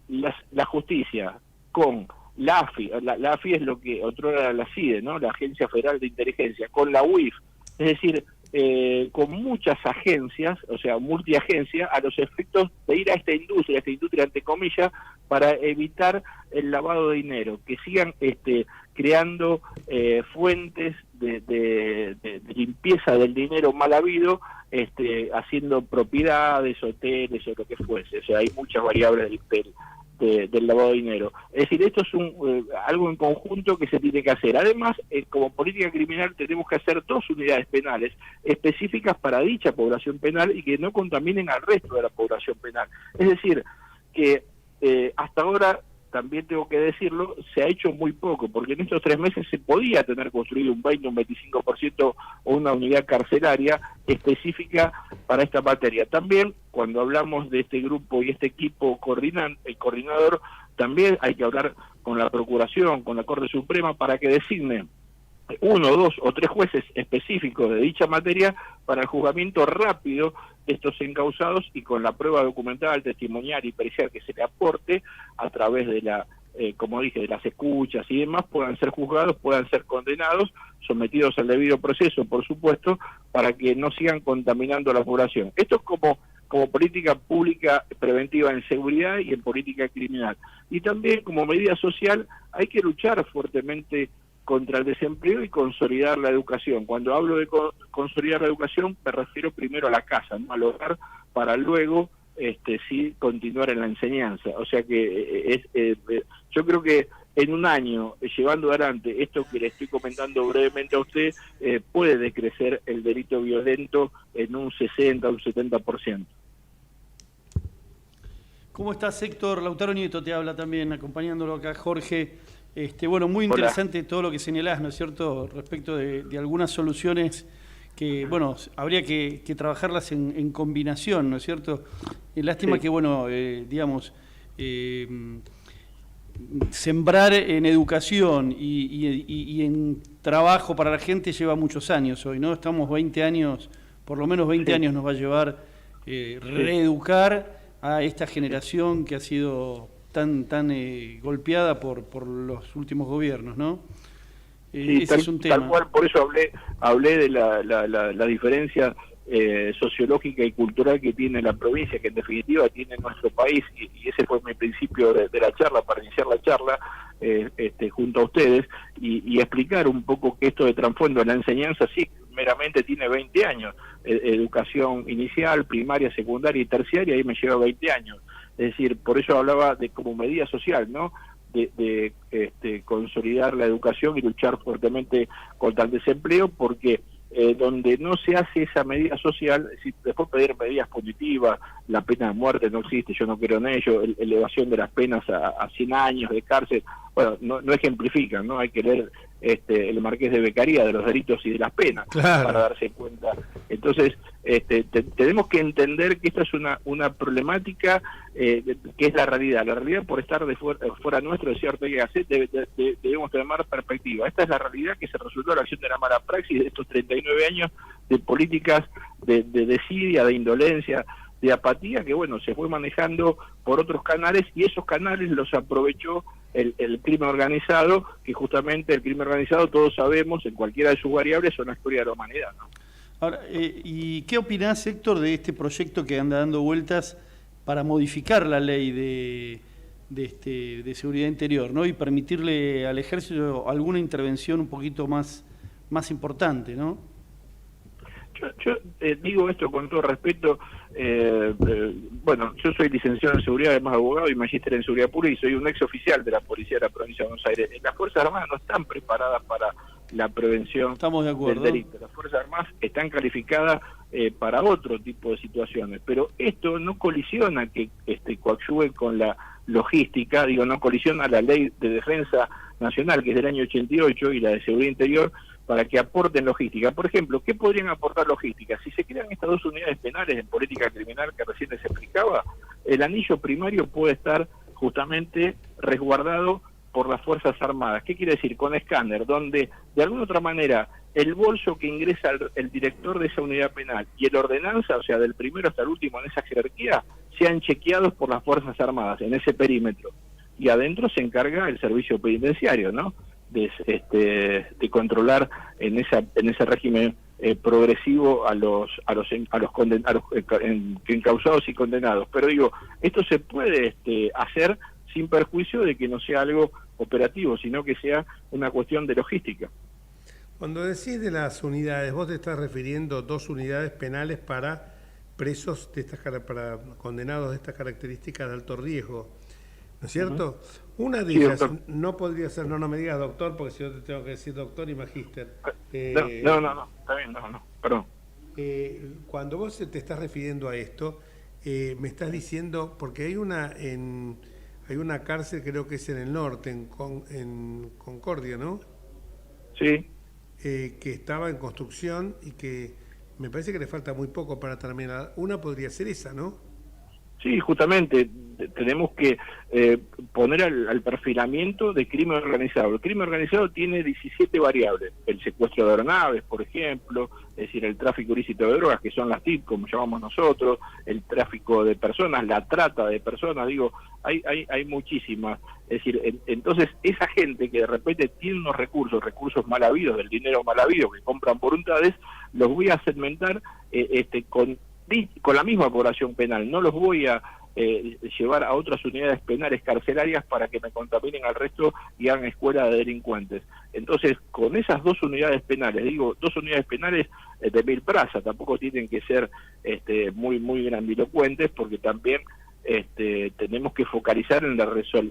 la justicia, con la AFI. La AFI es lo que otrora era la CIDE, ¿no? La Agencia Federal de Inteligencia, con la UIF, es decir, con muchas agencias, o sea, multiagencia, a los efectos de ir a esta industria entre comillas, para evitar el lavado de dinero, que sigan creando fuentes de limpieza del dinero mal habido, haciendo propiedades, hoteles o lo que fuese. O sea, hay muchas variables del lavado de dinero. Es decir, esto es algo en conjunto que se tiene que hacer. Además, como política criminal tenemos que hacer 2 unidades penales específicas para dicha población penal y que no contaminen al resto de la población penal. Es decir, que hasta ahora también tengo que decirlo, se ha hecho muy poco, porque en estos 3 meses se podía tener construido un 20, un 25% o una unidad carcelaria específica para esta materia. También, cuando hablamos de este grupo y este equipo el coordinador, también hay que hablar con la Procuración, con la Corte Suprema, para que designe 1, 2 o 3 jueces específicos de dicha materia para el juzgamiento rápido de estos encausados y con la prueba documental, testimonial y pericial que se le aporte a través de como dije, de las escuchas y demás, puedan ser juzgados, puedan ser condenados, sometidos al debido proceso, por supuesto, para que no sigan contaminando la población. Esto es como política pública preventiva en seguridad y en política criminal. Y también como medida social hay que luchar fuertemente contra el desempleo y consolidar la educación. Cuando hablo de consolidar la educación me refiero primero a la casa, ¿no? Al hogar, para luego sí continuar en la enseñanza. O sea que yo creo que en un año, llevando adelante esto que le estoy comentando brevemente a usted, puede decrecer el delito violento en un 60 o un 70%. ¿Cómo estás, Héctor? Lautaro Nieto te habla también, acompañándolo acá, Jorge. Bueno, muy interesante todo lo que señalás, ¿no es cierto?, respecto de algunas soluciones que, bueno, habría que trabajarlas en combinación, ¿no es cierto? Lástima que, bueno, digamos, sembrar en educación y en trabajo para la gente lleva muchos años hoy, ¿no? Estamos 20 años, por lo menos 20 años nos va a llevar reeducar a esta generación que ha sido tan golpeada por los últimos gobiernos, ¿no? Ese es un tema. Tal cual, por eso hablé de la diferencia sociológica y cultural que tiene la provincia, que en definitiva tiene nuestro país, y ese fue mi principio de la charla, para iniciar la charla junto a ustedes, y explicar un poco que esto de trasfondo en la enseñanza sí meramente tiene 20 años, educación inicial, primaria, secundaria y terciaria, ahí me lleva 20 años. Es decir, por eso hablaba de como medida social, ¿no? De consolidar la educación y luchar fuertemente contra el desempleo, porque donde no se hace esa medida social, es decir, después pedir medidas punitivas, la pena de muerte no existe, yo no creo en ello, elevación de las penas a 100 años de cárcel, bueno, no ejemplifican, ¿no? Hay que leer el Marqués de Beccaria, de los delitos y de las penas, claro, para darse cuenta. Entonces, tenemos que entender que esta es una problemática que es la realidad. La realidad, por estar fuera nuestro, de cierto que hacer, debemos tomar perspectiva. Esta es la realidad que se resultó de la acción de la mala praxis de estos 39 años de políticas de desidia, de indolencia, de apatía, que bueno, se fue manejando por otros canales, y esos canales los aprovechó el crimen organizado, que justamente el crimen organizado, todos sabemos, en cualquiera de sus variables, son la historia de la humanidad, ¿no? Ahora, ¿y qué opinás, Héctor, de este proyecto que anda dando vueltas para modificar la ley de seguridad interior, ¿no? Y permitirle al ejército alguna intervención un poquito más importante, ¿no? Yo digo esto con todo respeto. Bueno, yo soy licenciado en seguridad, además abogado y magíster en seguridad pública, y soy un ex oficial de la Policía de la Provincia de Buenos Aires. Las Fuerzas Armadas no están preparadas para la prevención del delito. Las Fuerzas Armadas están calificadas para otro tipo de situaciones, pero esto no colisiona que coadyuve con la logística, no colisiona la Ley de Defensa Nacional, que es del año 88, y la de Seguridad Interior, para que aporten logística. Por ejemplo, ¿qué podrían aportar logística? Si se crean estas 2 unidades penales en política criminal que recién les explicaba, el anillo primario puede estar justamente resguardado por las Fuerzas Armadas. ¿Qué quiere decir? Con escáner, donde de alguna otra manera el bolso que ingresa el director de esa unidad penal y el ordenanza, o sea, del primero hasta el último en esa jerarquía, sean chequeados por las Fuerzas Armadas en ese perímetro. Y adentro se encarga el servicio penitenciario, ¿no? De controlar en ese régimen progresivo a los encausados y condenados. Pero digo, esto se puede hacer sin perjuicio de que no sea algo operativo, sino que sea una cuestión de logística. Cuando decís de las unidades, vos te estás refiriendo a 2 unidades penales para presos para condenados de estas características de alto riesgo, ¿no es cierto? Una de ellas no podría ser, no me digas doctor, porque si yo te tengo que decir doctor y magíster. No, está bien, perdón. Cuando vos te estás refiriendo a esto, me estás diciendo, porque hay hay una cárcel, creo que es en el norte, en Concordia, ¿no? Sí. Que estaba en construcción y que me parece que le falta muy poco para terminar. Una podría ser esa, ¿no? Sí, justamente tenemos que poner al perfilamiento de crimen organizado. El crimen organizado tiene 17 variables. El secuestro de aeronaves, por ejemplo, es decir, el tráfico ilícito de drogas, que son las TIC, como llamamos nosotros, el tráfico de personas, la trata de personas, digo, hay muchísimas. Es decir, entonces esa gente que de repente tiene unos recursos mal habidos, del dinero mal habido, que compran voluntades, los voy a segmentar con la misma población penal. No los voy a llevar a otras unidades penales carcelarias para que me contaminen al resto y hagan escuela de delincuentes. Entonces, con esas 2 unidades penales, digo, 2 unidades penales de 1000 plazas, tampoco tienen que ser muy grandilocuentes, porque también tenemos que focalizar en la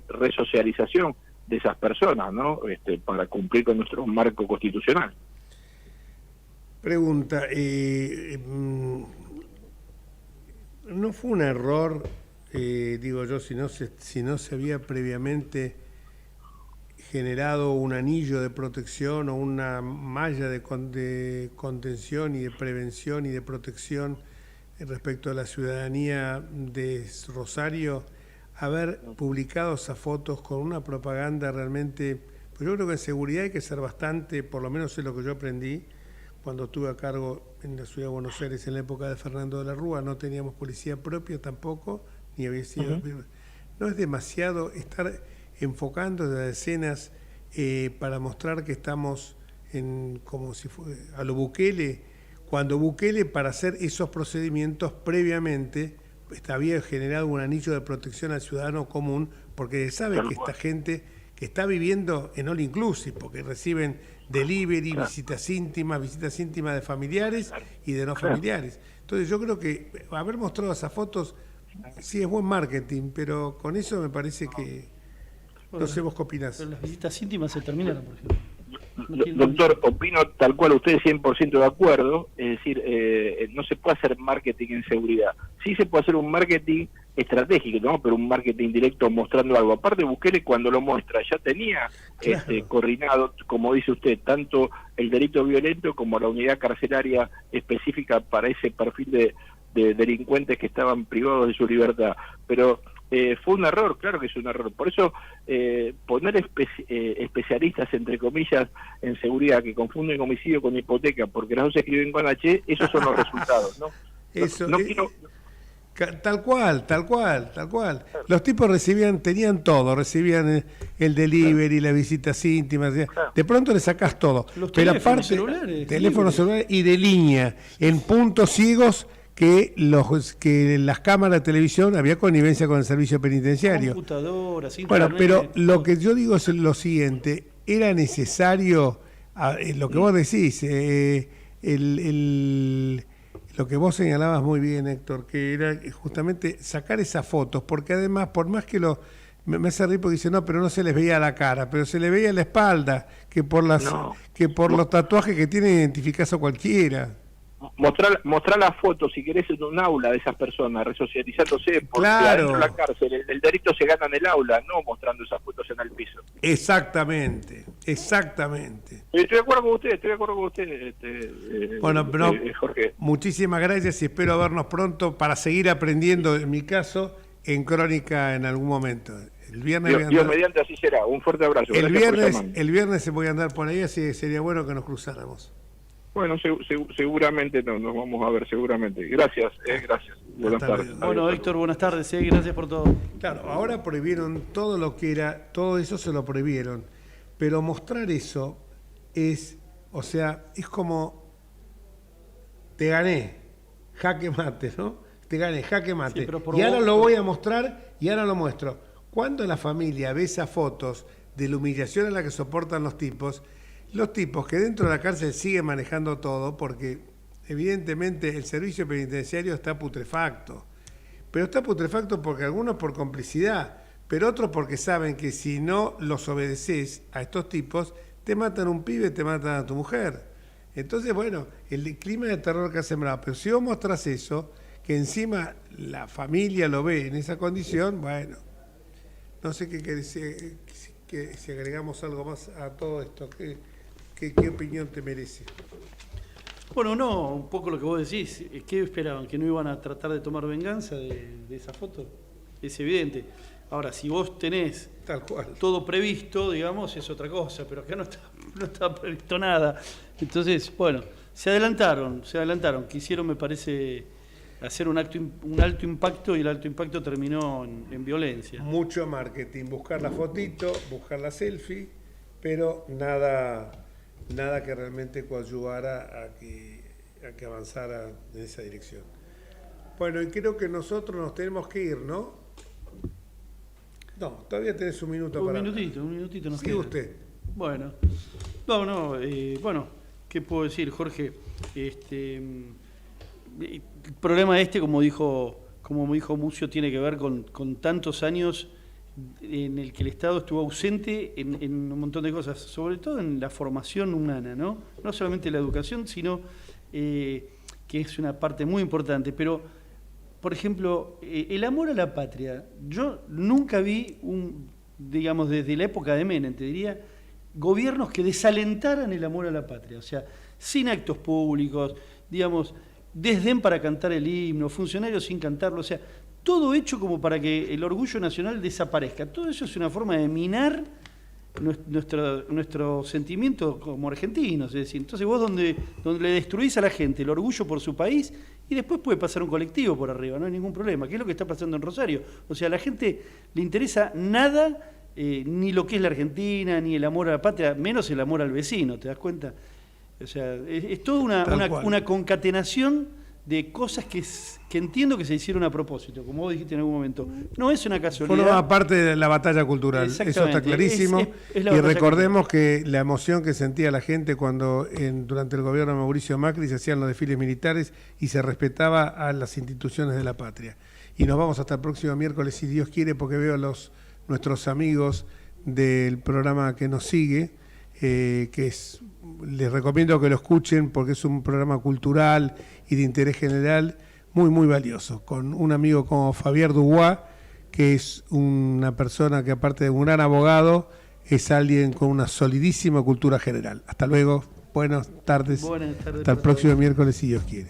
resocialización de esas personas, ¿no? Para cumplir con nuestro marco constitucional. Pregunta, ¿no fue un error, digo yo, si no se había previamente generado un anillo de protección o una malla de contención y de prevención y de protección respecto a la ciudadanía de Rosario, haber publicado esas fotos con una propaganda realmente? Pues yo creo que en seguridad hay que ser bastante, por lo menos es lo que yo aprendí cuando estuve a cargo en la ciudad de Buenos Aires en la época de Fernando de la Rúa. No teníamos policía propia tampoco, ni había sido... No es demasiado estar enfocando las escenas para mostrar que estamos como si fuera a lo Bukele, cuando Bukele, para hacer esos procedimientos previamente había generado un anillo de protección al ciudadano común, porque sabe que esta gente que está viviendo en all inclusive, porque reciben delivery, visitas íntimas de familiares y de no familiares. Entonces yo creo que haber mostrado esas fotos sí es buen marketing, pero con eso me parece que no sé vos qué opinás. Pero las visitas íntimas se terminaron, por ejemplo. Doctor, opino tal cual usted, 100% de acuerdo. Es decir, no se puede hacer marketing en seguridad. Sí se puede hacer un marketing estratégico, ¿no? Pero un marketing directo mostrando algo. Aparte, Bukele, cuando lo muestra, ya tenía coordinado, como dice usted, tanto el delito violento como la unidad carcelaria específica para ese perfil de delincuentes que estaban privados de su libertad. Pero fue un error, claro que es un error. Por eso poner especialistas, entre comillas, en seguridad que confunden homicidio con hipoteca, porque las dos se escriben con H, esos son los resultados, ¿no? Eso, no quiero... Tal cual. Los tipos tenían todo, recibían el delivery, las visitas íntimas, de pronto le sacás todo. Los pero teléfonos aparte, celulares, teléfonos celulares y de línea, en puntos ciegos que en las cámaras de televisión había connivencia con el servicio penitenciario. Computadoras, bueno, internet, pero lo que yo digo es lo siguiente, era necesario, lo que vos decís, lo que vos señalabas muy bien, Héctor, que era justamente sacar esas fotos, porque además, por más que me hace reír porque dice, no, pero no se les veía la cara, pero se les veía la espalda, que por los tatuajes que tienen identificás a cualquiera. Mostrar las fotos, si querés, en un aula de esas personas, resocializándose, porque adentro de la cárcel, el delito se gana en el aula, no mostrando esas fotos en el piso. Exactamente. Estoy de acuerdo con usted, bueno, pero Jorge. Muchísimas gracias y espero vernos pronto para seguir aprendiendo, en mi caso, en Crónica en algún momento. El viernes Dios mediante, así será. Un fuerte abrazo. El viernes voy a andar por ahí, así que sería bueno que nos cruzáramos. Bueno, seguramente nos vamos a ver, seguramente. Gracias. Buenas tardes. Bueno, Héctor, buenas tardes, gracias por todo. Claro, ahora prohibieron todo lo que era, todo eso se lo prohibieron, pero mostrar eso es como, te gané, jaque mate, ¿no? Te gané, jaque mate. Sí, y ahora lo voy a mostrar y ahora lo muestro. Cuando la familia ve esas fotos de la humillación a la que soportan los tipos que dentro de la cárcel siguen manejando todo, porque evidentemente el servicio penitenciario está putrefacto. Pero está putrefacto porque algunos por complicidad, pero otros porque saben que si no los obedeces a estos tipos, te matan un pibe, te matan a tu mujer. Entonces, bueno, el clima de terror que ha sembrado. Pero si vos mostrás eso, que encima la familia lo ve en esa condición, bueno, No sé si agregamos algo más a todo esto. ¿Qué opinión te merece? Bueno, no, un poco lo que vos decís. ¿Qué esperaban? ¿Que no iban a tratar de tomar venganza de esa foto? Es evidente. Ahora, si vos tenés tal cual todo previsto, digamos, es otra cosa, pero acá no está previsto nada. Entonces, bueno, se adelantaron. Quisieron, me parece, hacer un alto impacto, y el alto impacto terminó en violencia. Mucho marketing, buscar la fotito, buscar la selfie, pero nada que realmente coadyuvara a que avanzara en esa dirección. Bueno, y creo que nosotros nos tenemos que ir, ¿no? No, todavía tenés un minuto para... Un minutito nos sigue queda. usted. Bueno, bueno, ¿qué puedo decir, Jorge? El problema como dijo Mucio, tiene que ver con tantos años en el que el Estado estuvo ausente en un montón de cosas, sobre todo en la formación humana, ¿no? No solamente la educación, sino que es una parte muy importante, pero, por ejemplo, el amor a la patria. Yo nunca vi, digamos, desde la época de Menem, te diría, gobiernos que desalentaran el amor a la patria, o sea, sin actos públicos, digamos, desdén para cantar el himno, funcionarios sin cantarlo, o sea, todo hecho como para que el orgullo nacional desaparezca. Todo eso es una forma de minar nuestro sentimiento como argentinos. Es decir, entonces vos donde le destruís a la gente el orgullo por su país, y después puede pasar un colectivo por arriba, no hay ningún problema, que es lo que está pasando en Rosario. O sea, a la gente le interesa nada, ni lo que es la Argentina, ni el amor a la patria, menos el amor al vecino, ¿te das cuenta? O sea, es toda una concatenación de cosas que entiendo que se hicieron a propósito, como vos dijiste en algún momento. No es una casualidad. Forma parte de la batalla cultural, eso está clarísimo. Y recordemos que la emoción que sentía la gente cuando durante el gobierno de Mauricio Macri se hacían los desfiles militares y se respetaba a las instituciones de la patria. Y nos vamos hasta el próximo miércoles, si Dios quiere, porque veo a nuestros amigos del programa que nos sigue, les recomiendo que lo escuchen porque es un programa cultural y de interés general muy, muy valioso, con un amigo como Fabián Dubois, que es una persona que, aparte de un gran abogado, es alguien con una solidísima cultura general. Hasta luego, buenas tardes. Hasta el próximo miércoles, si Dios quiere.